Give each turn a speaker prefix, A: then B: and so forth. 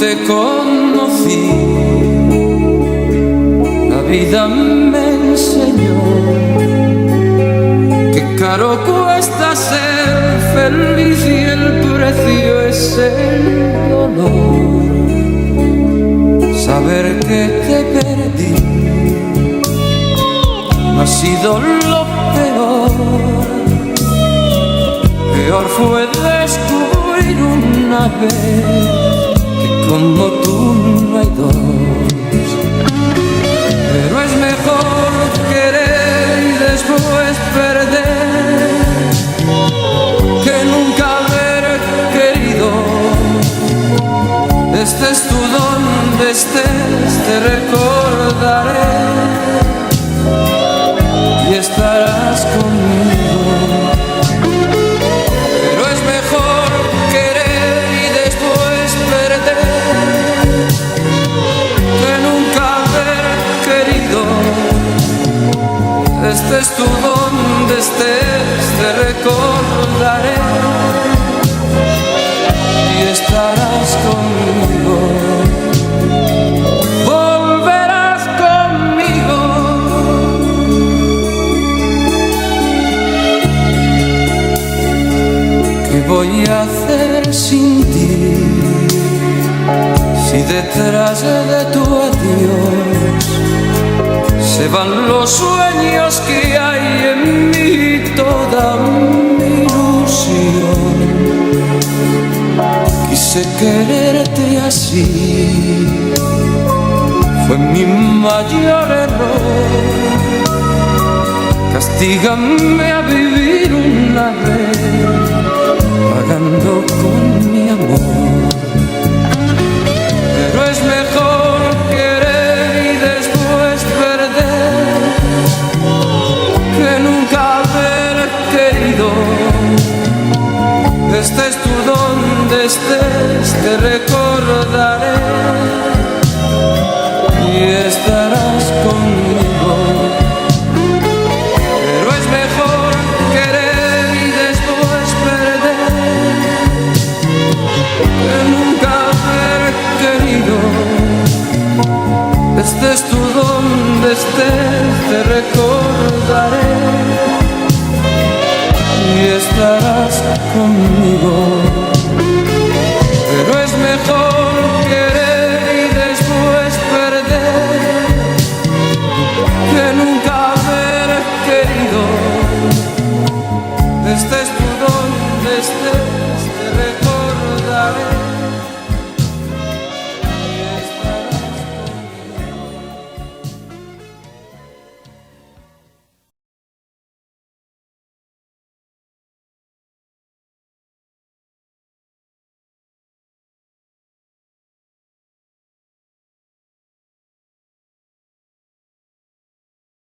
A: te conocí, la vida me enseñó que caro cuesta ser feliz y el precio es el dolor. Saber que te perdí no ha sido lo peor. Peor fue descubrir una vez que como tú no hay dos. Pero es mejor querer y después perder que nunca haber querido. Estés tú donde estés, te recordaré y estarás conmigo. Pero es mejor querer y después perder que nunca haber querido. Estés tú donde estés, te recordaré y estarás conmigo. Volverás conmigo. ¿Qué voy a hacer sin ti? Si detrás de tu adiós se van los sueños que hay en mí, toda mi ilusión. Quise quererte así, fue mi mayor error. Castígame a vivir una vez, pagando con mi amor. Pero es mejor querer y después perder que nunca haber querido. Estés tú donde estés, te recordaré y estarás conmigo. Pero es mejor querer y después perder que nunca haber querido. Estés tú donde estés, te recordaré y estarás conmigo.